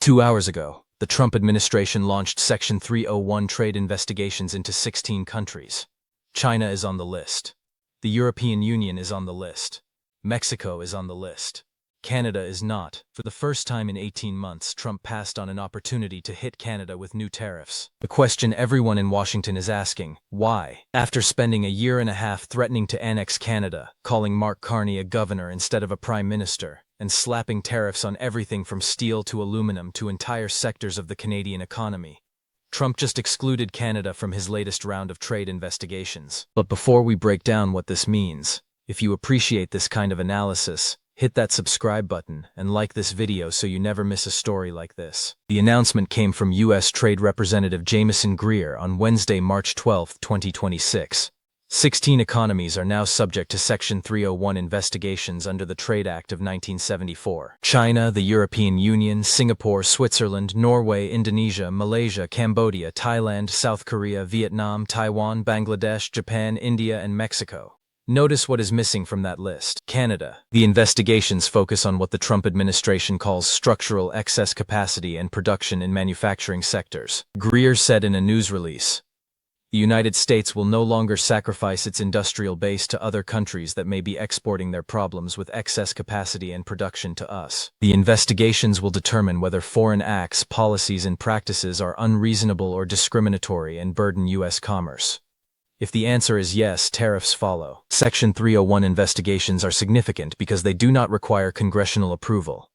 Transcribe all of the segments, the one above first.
2 hours ago, the Trump administration launched Section 301 trade investigations into 16 countries. China is on the list. The European Union is on the list. Mexico is on the list. Canada is not. For the first time in 18 months, Trump passed on an opportunity to hit Canada with new tariffs. The question everyone in Washington is asking: why? After spending a year and a half threatening to annex Canada, calling Mark Carney a governor instead of a prime minister, and slapping tariffs on everything from steel to aluminum to entire sectors of the Canadian economy, Trump just excluded Canada from his latest round of trade investigations. But before we break down what this means, if you appreciate this kind of analysis, hit that subscribe button and like this video so you never miss a story like this. The announcement came from U.S. Trade Representative Jamieson Greer on Wednesday, March 12, 2026. 16 economies are now subject to Section 301 investigations under the Trade Act of 1974. China, the European Union, Singapore, Switzerland, Norway, Indonesia, Malaysia, Cambodia, Thailand, South Korea, Vietnam, Taiwan, Bangladesh, Japan, India, and Mexico. Notice what is missing from that list: Canada. The investigations focus on what the Trump administration calls structural excess capacity and production in manufacturing sectors. Greer said in a news release, "The United States will no longer sacrifice its industrial base to other countries that may be exporting their problems with excess capacity and production to us. The investigations will determine whether foreign acts, policies, and practices are unreasonable or discriminatory and burden U.S. commerce. If the answer is yes, tariffs follow." Section 301 investigations are significant because they do not require congressional approval.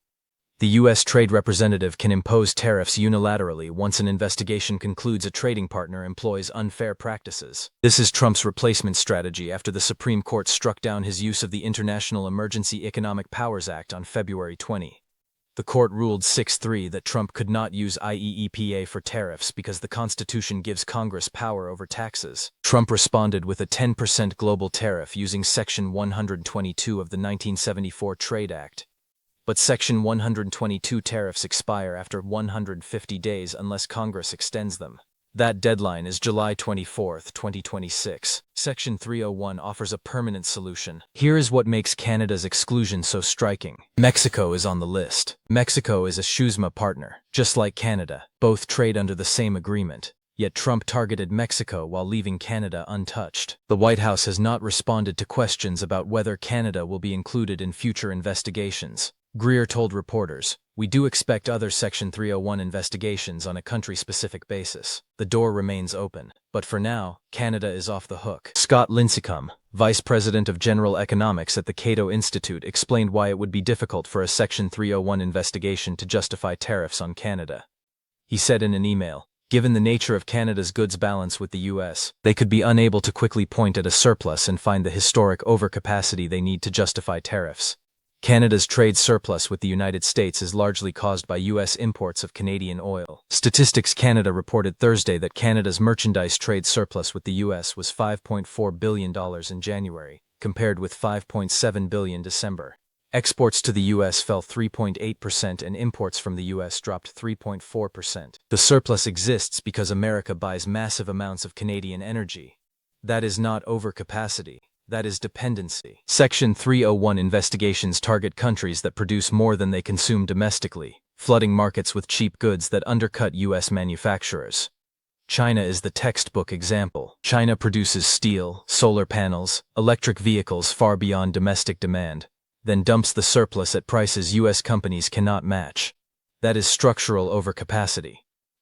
The U.S. Trade Representative can impose tariffs unilaterally once an investigation concludes a trading partner employs unfair practices. This is Trump's replacement strategy after the Supreme Court struck down his use of the International Emergency Economic Powers Act on February 20. The court ruled 6-3 that Trump could not use IEEPA for tariffs because the Constitution gives Congress power over taxes. Trump responded with a 10% global tariff using Section 122 of the 1974 Trade Act. But Section 122 tariffs expire after 150 days unless Congress extends them. That deadline is July 24, 2026. Section 301 offers a permanent solution. Here is what makes Canada's exclusion so striking. Mexico is on the list. Mexico is a CUSMA partner, just like Canada. Both trade under the same agreement. Yet Trump targeted Mexico while leaving Canada untouched. The White House has not responded to questions about whether Canada will be included in future investigations. Greer told reporters, "We do expect other Section 301 investigations on a country-specific basis. The door remains open. But for now, Canada is off the hook." Scott Lincecum, Vice President of General Economics at the Cato Institute, explained why it would be difficult for a Section 301 investigation to justify tariffs on Canada. He said in an email, "Given the nature of Canada's goods balance with the U.S., they could be unable to quickly point at a surplus and find the historic overcapacity they need to justify tariffs. Canada's trade surplus with the United States is largely caused by U.S. imports of Canadian oil." Statistics Canada reported Thursday that Canada's merchandise trade surplus with the U.S. was $5.4 billion in January, compared with $5.7 billion in December. Exports to the U.S. fell 3.8% and imports from the U.S. dropped 3.4%. The surplus exists because America buys massive amounts of Canadian energy. That is not overcapacity. That is dependency. Section 301 investigations target countries that produce more than they consume domestically, flooding markets with cheap goods that undercut U.S. manufacturers. China is the textbook example. China produces steel, solar panels, electric vehicles far beyond domestic demand, then dumps the surplus at prices U.S. companies cannot match. That is structural overcapacity.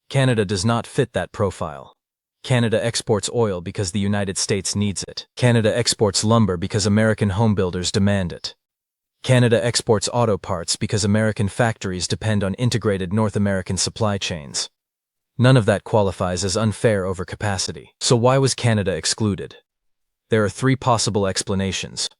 Canada does not fit that profile. Canada exports oil because the United States needs it. Canada exports lumber because American homebuilders demand it. Canada exports auto parts because American factories depend on integrated North American supply chains. None of that qualifies as unfair overcapacity. So why was Canada excluded? There are 3 possible explanations.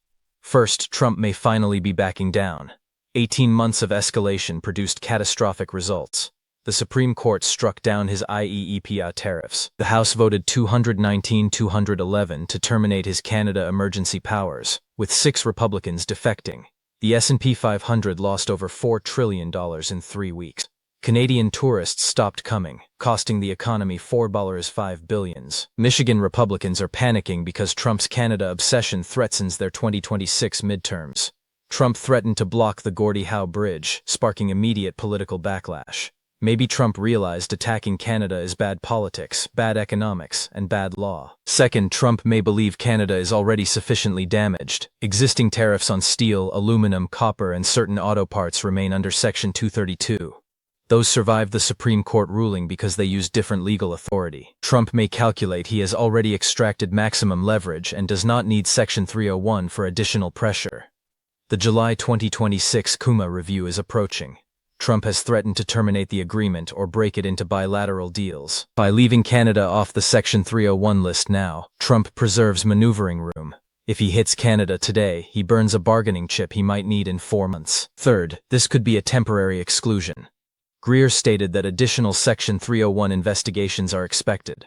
First, Trump may finally be backing down. 18 months of escalation produced catastrophic results. The Supreme Court struck down his IEEPA tariffs. The House voted 219-211 to terminate his Canada emergency powers, with 6 Republicans defecting. The S&P 500 lost over $4 trillion in 3 weeks. Canadian tourists stopped coming, costing the economy $4.5 billion. Michigan Republicans are panicking because Trump's Canada obsession threatens their 2026 midterms. Trump threatened to block the Gordie Howe Bridge, sparking immediate political backlash. Maybe Trump realized attacking Canada is bad politics, bad economics, and bad law. Second, Trump may believe Canada is already sufficiently damaged. Existing tariffs on steel, aluminum, copper, and certain auto parts remain under Section 232. Those survived the Supreme Court ruling because they use different legal authority. Trump may calculate he has already extracted maximum leverage and does not need Section 301 for additional pressure. The July 2026 CUSMA review is approaching. Trump has threatened to terminate the agreement or break it into bilateral deals. By leaving Canada off the Section 301 list now, Trump preserves maneuvering room. If he hits Canada today, he burns a bargaining chip he might need in 4 months. Third, this could be a temporary exclusion. Greer stated that additional Section 301 investigations are expected.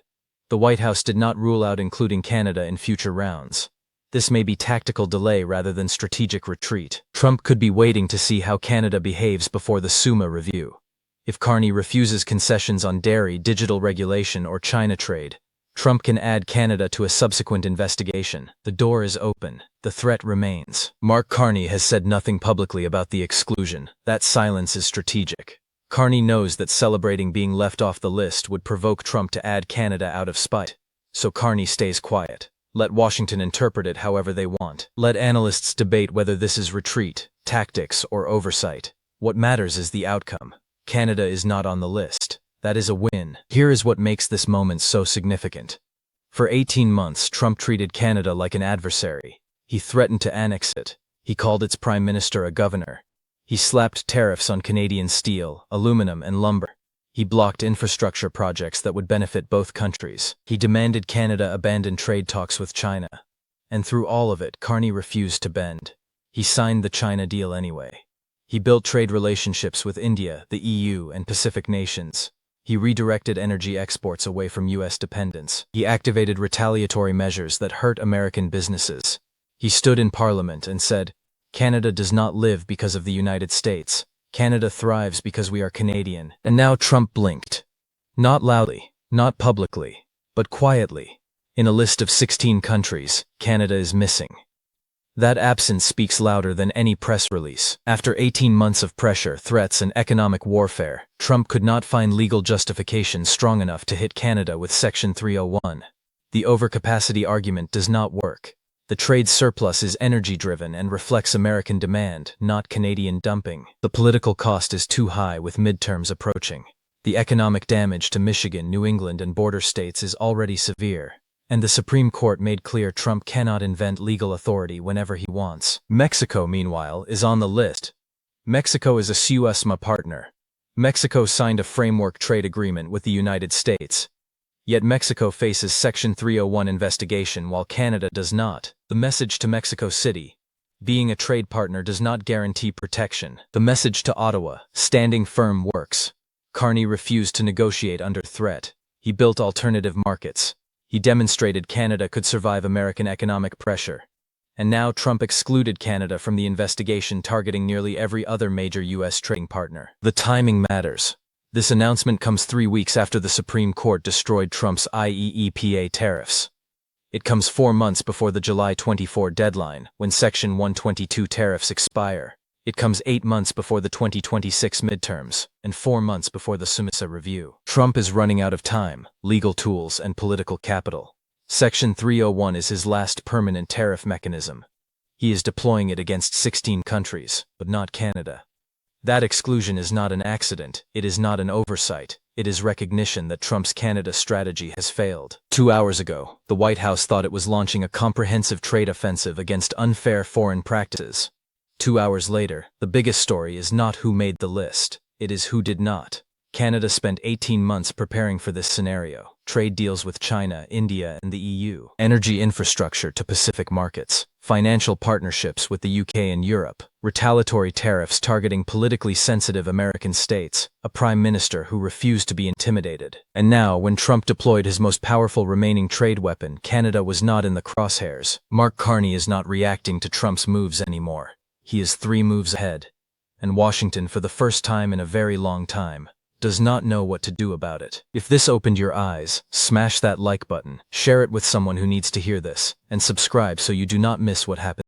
The White House did not rule out including Canada in future rounds. This may be tactical delay rather than strategic retreat. Trump could be waiting to see how Canada behaves before the CUSMA review. If Carney refuses concessions on dairy, digital regulation, or China trade, Trump can add Canada to a subsequent investigation. The door is open. The threat remains. Mark Carney has said nothing publicly about the exclusion. That silence is strategic. Carney knows that celebrating being left off the list would provoke Trump to add Canada out of spite. So Carney stays quiet. Let Washington interpret it however they want. Let analysts debate whether this is retreat, tactics, or oversight. What matters is the outcome. Canada is not on the list. That is a win. Here is what makes this moment so significant. For 18 months, Trump treated Canada like an adversary. He threatened to annex it. He called its prime minister a governor. He slapped tariffs on Canadian steel, aluminum, and lumber. He blocked infrastructure projects that would benefit both countries. He demanded Canada abandon trade talks with China. And through all of it, Carney refused to bend. He signed the China deal anyway. He built trade relationships with India, the EU, and Pacific nations. He redirected energy exports away from U.S. dependence. He activated retaliatory measures that hurt American businesses. He stood in Parliament and said, "Canada does not live because of the United States. Canada thrives because we are Canadian." And now Trump blinked. Not loudly, not publicly, but quietly. In a list of 16 countries, Canada is missing. That absence speaks louder than any press release. After 18 months of pressure, threats, and economic warfare, Trump could not find legal justification strong enough to hit Canada with Section 301. The overcapacity argument does not work. The trade surplus is energy-driven and reflects American demand, not Canadian dumping. The political cost is too high with midterms approaching. The economic damage to Michigan, New England, and border states is already severe. And the Supreme Court made clear Trump cannot invent legal authority whenever he wants. Mexico, meanwhile, is on the list. Mexico is a CUSMA partner. Mexico signed a framework trade agreement with the United States. Yet Mexico faces Section 301 investigation while Canada does not. The message to Mexico City: being a trade partner does not guarantee protection. The message to Ottawa: standing firm works. Carney refused to negotiate under threat. He built alternative markets. He demonstrated Canada could survive American economic pressure. And now Trump excluded Canada from the investigation, targeting nearly every other major U.S. trading partner. The timing matters. This announcement comes 3 weeks after the Supreme Court destroyed Trump's IEEPA tariffs. It comes 4 months before the July 24 deadline, when Section 122 tariffs expire. It comes 8 months before the 2026 midterms, and 4 months before the CUSMA review. Trump is running out of time, legal tools, and political capital. Section 301 is his last permanent tariff mechanism. He is deploying it against 16 countries, but not Canada. That exclusion is not an accident, it is not an oversight, it is recognition that Trump's Canada strategy has failed. 2 hours ago, the White House thought it was launching a comprehensive trade offensive against unfair foreign practices. 2 hours later, the biggest story is not who made the list, it is who did not. Canada spent 18 months preparing for this scenario. Trade deals with China, India, and the EU. Energy infrastructure to Pacific markets. Financial partnerships with the UK and Europe. Retaliatory tariffs targeting politically sensitive American states. A prime minister who refused to be intimidated. And now, when Trump deployed his most powerful remaining trade weapon, Canada was not in the crosshairs. Mark Carney is not reacting to Trump's moves anymore. He is 3 moves ahead. And Washington, for the first time in a very long time, does not know what to do about it. If this opened your eyes, smash that like button, share it with someone who needs to hear this, and subscribe so you do not miss what happens.